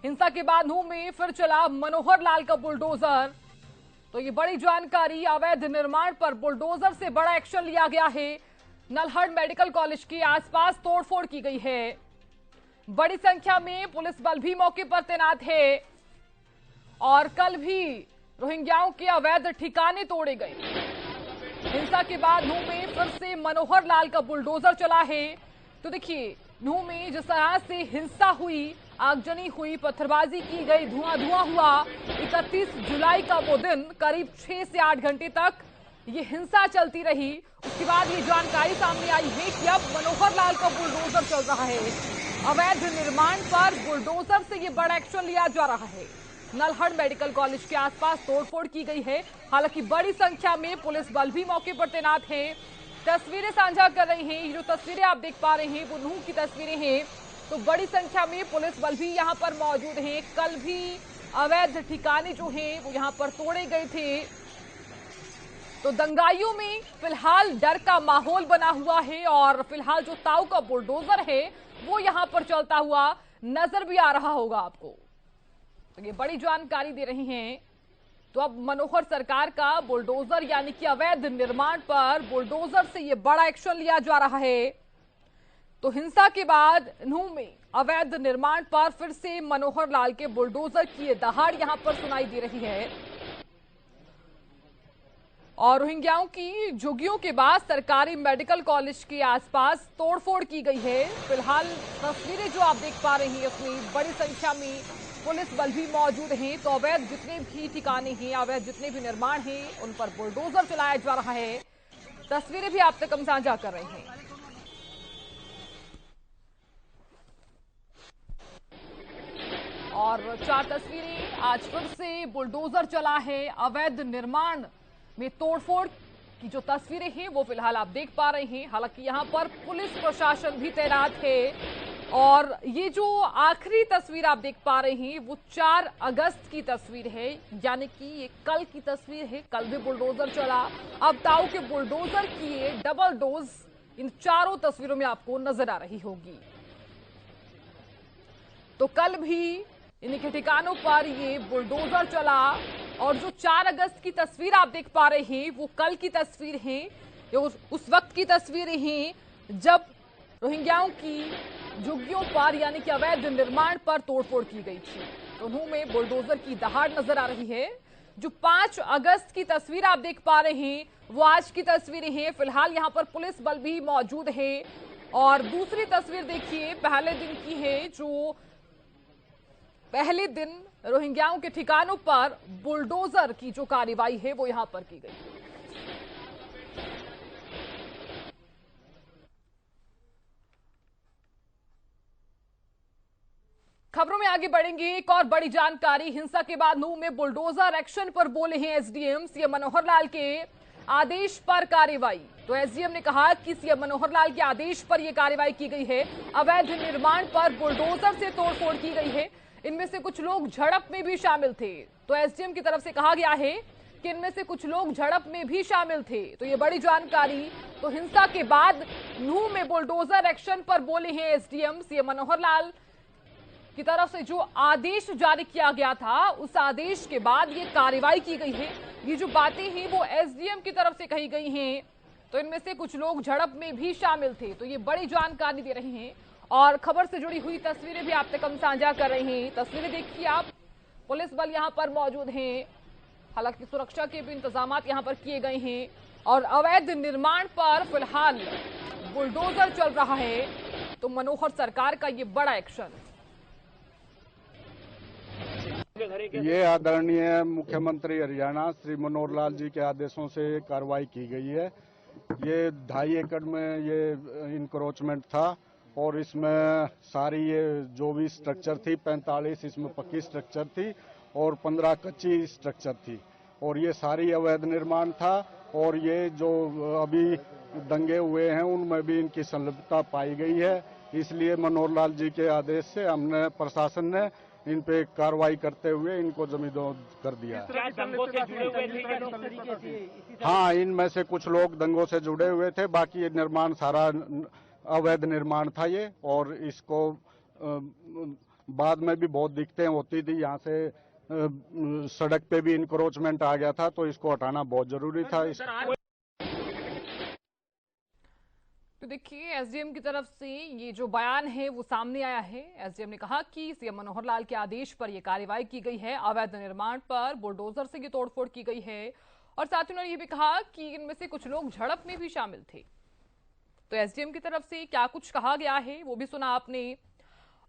हिंसा के बाद नूह में फिर चला मनोहर लाल का बुलडोजर। तो ये बड़ी जानकारी, अवैध निर्माण पर बुलडोजर से बड़ा एक्शन लिया गया है। नल्हड़ मेडिकल कॉलेज के आसपास तोड़फोड़ की गई है। बड़ी संख्या में पुलिस बल भी मौके पर तैनात है और कल भी रोहिंग्याओं के अवैध ठिकाने तोड़े गए। हिंसा के बाद नूह में फिर से मनोहर लाल का बुलडोजर चला है। तो देखिए, नूह में जिस तरह से हिंसा हुई, आगजनी हुई, पत्थरबाजी की गई, धुआं धुआं हुआ। 31 जुलाई का वो दिन, करीब 6 से 8 घंटे तक ये हिंसा चलती रही। उसके बाद ये जानकारी सामने आई है कि अब मनोहर लाल का बुलडोजर चल रहा है। अवैध निर्माण पर बुलडोजर से ये बड़ा एक्शन लिया जा रहा है। नल्हड़ मेडिकल कॉलेज के आसपास तोड़फोड़ की गई है। हालांकि बड़ी संख्या में पुलिस बल भी मौके पर तैनात है। तस्वीरें साझा कर रहे हैं। ये जो तस्वीरें आप देख पा रहे हैं वो नूह की तस्वीरें हैं। तो बड़ी संख्या में पुलिस बल भी यहां पर मौजूद हैं। कल भी अवैध ठिकाने जो हैं वो यहां पर तोड़े गए थे। तो दंगाइयों में फिलहाल डर का माहौल बना हुआ है और फिलहाल जो ताऊ का बुलडोजर है वो यहां पर चलता हुआ नजर भी आ रहा होगा आपको। तो ये बड़ी जानकारी दे रही हैं। तो अब मनोहर सरकार का बुलडोजर यानी कि अवैध निर्माण पर बुलडोजर से ये बड़ा एक्शन लिया जा रहा है। तो हिंसा के बाद नूह में अवैध निर्माण पर फिर से मनोहर लाल के बुलडोजर की ये दहाड़ यहां पर सुनाई दे रही है। और रोहिंग्याओं की झुग्गियों के बाद सरकारी मेडिकल कॉलेज के आसपास तोड़फोड़ की गई है। फिलहाल तस्वीरें जो आप देख पा रहे हैं उसमें बड़ी संख्या में पुलिस बल भी मौजूद हैं। तो अवैध जितने भी ठिकाने हैं, अवैध जितने भी निर्माण हैं, उन पर बुलडोजर चलाया जा रहा है। तस्वीरें भी आप तक हम साझा कर रहे हैं। और 4 तस्वीरें, आज फिर से बुलडोजर चला है। अवैध निर्माण में तोड़फोड़ की जो तस्वीरें हैं वो फिलहाल आप देख पा रहे हैं। हालांकि यहां पर पुलिस प्रशासन भी तैनात है। और ये जो आखिरी तस्वीर आप देख पा रहे हैं वो 4 अगस्त की तस्वीर है, यानी कि ये कल की तस्वीर है। कल भी बुलडोजर चला। अब ताऊ के बुलडोजर की ये डबल डोज इन चारों तस्वीरों में आपको नजर आ रही होगी। तो कल भी इनके ठिकानों पर ये बुलडोजर चला। और जो 4 अगस्त की तस्वीर आप देख पा रहे हैं वो कल की तस्वीर है। ये उस वक्त की तस्वीरें हैं जब रोहिंग्याओं की झुग्गियों पर यानी कि अवैध निर्माण पर तोड़फोड़ की गई थी। तो नूह में बुलडोजर की दहाड़ नजर आ रही है। जो 5 अगस्त की तस्वीर आप देख पा रहे हैं वो आज की तस्वीरें हैं। फिलहाल यहाँ पर पुलिस बल भी मौजूद है। और दूसरी तस्वीर देखिए, पहले दिन की है, जो पहले दिन रोहिंग्याओं के ठिकानों पर बुलडोजर की जो कार्रवाई है वो यहां पर की गई। खबरों में आगे बढ़ेंगे। एक और बड़ी जानकारी, हिंसा के बाद नूह में बुलडोजर एक्शन पर बोले हैं एसडीएम। सीएम मनोहर लाल के आदेश पर कार्रवाई। तो एसडीएम ने कहा कि सीएम मनोहर लाल के आदेश पर यह कार्रवाई की गई है। अवैध निर्माण पर बुलडोजर से तोड़फोड़ की गई है। इनमें से कुछ लोग झड़प में भी शामिल थे। तो एसडीएम की तरफ से कहा गया है कि इनमें से कुछ लोग झड़प में भी शामिल थे। तो ये बड़ी जानकारी। तो हिंसा के बाद नूह में बुलडोजर एक्शन पर बोले हैं एसडीएम। सीएम मनोहर लाल की तरफ से जो आदेश जारी किया गया था उस आदेश के बाद ये कार्रवाई की गई है। ये जो बातें हैं वो एसडीएम की तरफ से कही गई हैं। तो इनमें से कुछ लोग झड़प में भी शामिल थे। तो ये बड़ी जानकारी दे रहे हैं। और खबर से जुड़ी हुई तस्वीरें भी आप तक हम साझा कर रहे हैं। तस्वीरें देखिए आप, पुलिस बल यहां पर मौजूद हैं। हालांकि सुरक्षा के भी इंतजाम यहां पर किए गए हैं। और अवैध निर्माण पर फिलहाल बुलडोजर चल रहा है। तो मनोहर सरकार का ये बड़ा एक्शन। ये आदरणीय मुख्यमंत्री हरियाणा श्री मनोहर लाल जी के आदेशों से कार्रवाई की गई है। ये 2.5 एकड़ में ये इंक्रोचमेंट था और इसमें सारी ये जो भी स्ट्रक्चर थी 45 इसमें पक्की स्ट्रक्चर थी और 15 कच्ची स्ट्रक्चर थी। और ये सारी अवैध निर्माण था। और ये जो अभी दंगे हुए हैं उनमें भी इनकी संलिप्तता पाई गई है। इसलिए मनोहर लाल जी के आदेश से हमने, प्रशासन ने इन पे कार्रवाई करते हुए इनको जमींदोज कर दिया। हाँ, इनमें से कुछ लोग दंगों से जुड़े हुए थे। बाकी ये निर्माण सारा अवैध निर्माण था ये। और इसको बाद में भी बहुत दिक्कतें होती थी। यहाँ से सड़क पे भी इंक्रोचमेंट आ गया था, तो इसको हटाना बहुत जरूरी था। तो देखिए, एसडीएम की तरफ से ये जो बयान है वो सामने आया है। एसडीएम ने कहा कि सीएम मनोहर लाल के आदेश पर यह कार्रवाई की गई है, अवैध निर्माण पर बुलडोजर से ये तोड़फोड़ की गई है और साथ ही उन्होंने ये भी कहा कि इनमें से कुछ लोग झड़प में भी शामिल थे। तो एसडीएम की तरफ से क्या कुछ कहा गया है वो भी सुना आपने।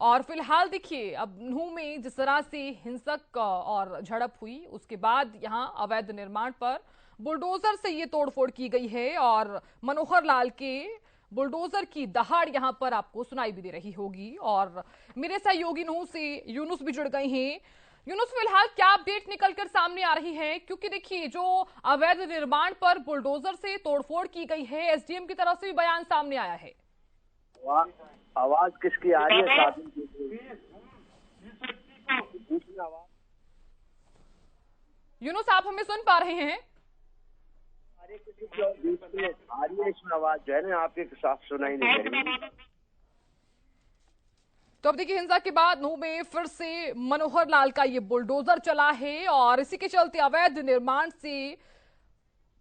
और फिलहाल देखिए, अब नूह में जिस तरह से हिंसक और झड़प हुई, उसके बाद यहां अवैध निर्माण पर बुलडोजर से ये तोड़फोड़ की गई है और मनोहर लाल के बुलडोजर की दहाड़ यहां पर आपको सुनाई भी दे रही होगी। और मेरे सहयोगी नूह से यूनुस भी जुड़ गए हैं। यूनुस, फिलहाल क्या अपडेट निकलकर सामने आ रही है? क्योंकि देखिए, जो अवैध निर्माण पर बुलडोजर से तोड़फोड़ की गई है, एसडीएम की तरफ से भी बयान सामने आया है। आवाज किसकी आ रही है? यूनुस, आप हमें सुन पा रहे हैं? आ रही है इसमें आवाज जो है ना, आपके साफ सुनाई नहीं दे रही। तो अब देखिए, हिंसा के बाद नूह में फिर से मनोहर लाल का ये बुलडोजर चला है और इसी के चलते अवैध निर्माण से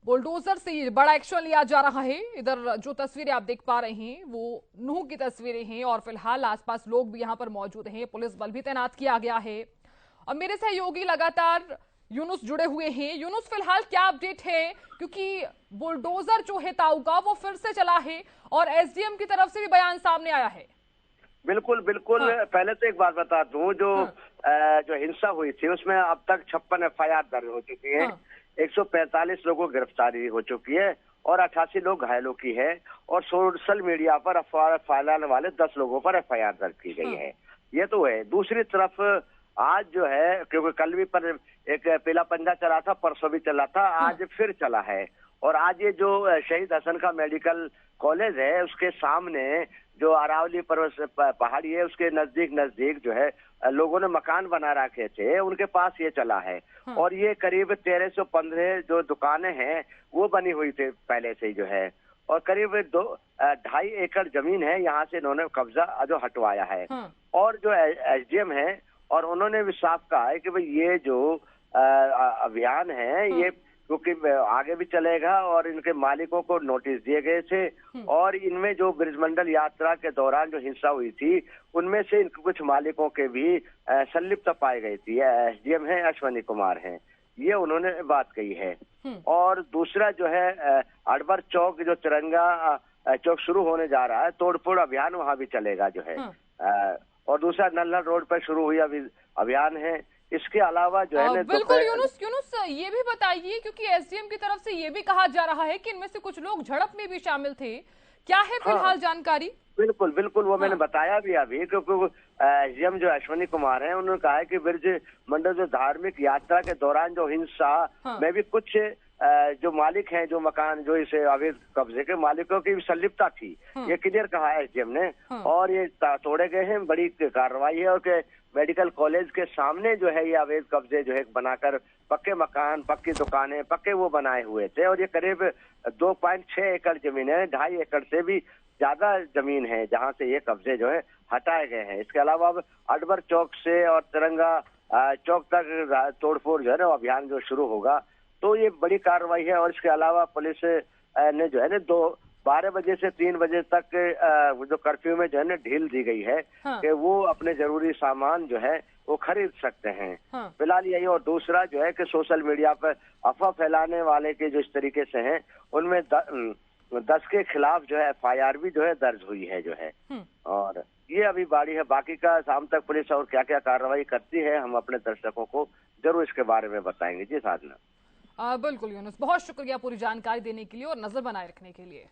बुलडोजर से ये बड़ा एक्शन लिया जा रहा है। इधर जो तस्वीरें आप देख पा रहे हैं वो नूह की तस्वीरें हैं और फिलहाल आसपास लोग भी यहां पर मौजूद हैं, पुलिस बल भी तैनात किया गया है और मेरे सहयोगी लगातार यूनुस जुड़े हुए हैं। यूनुस, फिलहाल क्या अपडेट है? क्योंकि बुलडोजर जो है ताऊ का वो फिर से चला है और एसडीएम की तरफ से भी बयान सामने आया है। बिल्कुल बिल्कुल। हाँ। पहले तो एक बात बता दूं, जो जो हिंसा हुई थी उसमें अब तक 56 एफआईआर दर्ज हो चुकी है। हाँ। 145 लोगों की गिरफ्तारी हो चुकी है और 88 लोग घायलों की है और सोशल मीडिया पर अफवाह फैलाने वाले 10 लोगों पर एफआईआर दर्ज की गई है। ये तो है। दूसरी तरफ आज जो है, क्योंकि कल भी पर एक पीला पंजा चला था, परसों भी चला था, आज फिर चला है। और आज ये जो शहीद हसन का मेडिकल कॉलेज है उसके सामने जो अरावली पर्वत पहाड़ी है उसके नजदीक जो है लोगों ने मकान बना रखे थे, उनके पास ये चला है। और ये करीब 1315 जो दुकानें हैं वो बनी हुई थी पहले से ही जो है, और करीब 2.5 एकड़ जमीन है, यहाँ से इन्होंने कब्जा जो हटवाया है। और जो एसडीएम है और उन्होंने भी साफ कहा है कि भाई ये जो अभियान है ये क्योंकि आगे भी चलेगा और इनके मालिकों को नोटिस दिए गए थे और इनमें जो ब्रिजमंडल यात्रा के दौरान जो हिंसा हुई थी उनमें से इनके कुछ मालिकों के भी संलिप्तता पाई गई थी। एसडीएम है अश्वनी कुमार हैं, ये उन्होंने बात कही है। और दूसरा जो है अडबर चौक जो तिरंगा चौक शुरू होने जा रहा है, तोड़फोड़ अभियान वहां भी चलेगा जो है। और दूसरा नल्हर रोड पर शुरू हुई अभियान है। इसके अलावा जो है बिल्कुल यूनुस, ये भी बताइए, क्योंकि एसडीएम की तरफ से ये भी कहा जा रहा है कि इनमें से कुछ लोग झड़प में भी शामिल थे, क्या है फिलहाल जानकारी? बिल्कुल बिल्कुल, वो मैंने बताया भी अभी, क्योंकि एसडीएम जो अश्वनी कुमार हैं उन्होंने कहा है कि ब्रिज मंडल जो धार्मिक यात्रा के दौरान जो हिंसा में भी कुछ जो मालिक हैं, जो मकान जो इसे अवैध कब्जे के मालिकों की संलिप्तता थी, ये क्लियर कहा है एसडीएम ने। और ये तोड़े गए हैं, बड़ी कार्रवाई है। और मेडिकल कॉलेज के सामने जो है ये अवैध कब्जे जो है बनाकर पक्के मकान, पक्की दुकानें, पक्के वो बनाए हुए थे। और ये करीब 2.6 एकड़ जमीन है, 2.5 एकड़ से भी ज्यादा जमीन है जहां से ये कब्जे जो है हटाए गए हैं। इसके अलावा अब अडबर चौक से और तिरंगा चौक तक तोड़फोड़ जो है ना अभियान जो शुरू होगा, तो ये बड़ी कार्रवाई है। और इसके अलावा पुलिस ने जो है ना 12 बजे से 3 बजे तक जो कर्फ्यू में जो है ना ढील दी गई है कि वो अपने जरूरी सामान जो है वो खरीद सकते हैं। फिलहाल यही। और दूसरा जो है कि सोशल मीडिया पर अफवाह फैलाने वाले के जो इस तरीके से हैं उनमें 10 के खिलाफ जो है एफआईआर भी जो है दर्ज हुई है जो है। और ये अभी बारी है, बाकी का शाम तक पुलिस और क्या क्या कार्रवाई करती है हम अपने दर्शकों को जरूर इसके बारे में बताएंगे। जी साधना। बिल्कुल यूनुस, बहुत शुक्रिया पूरी जानकारी देने के लिए और नजर बनाए रखने के लिए।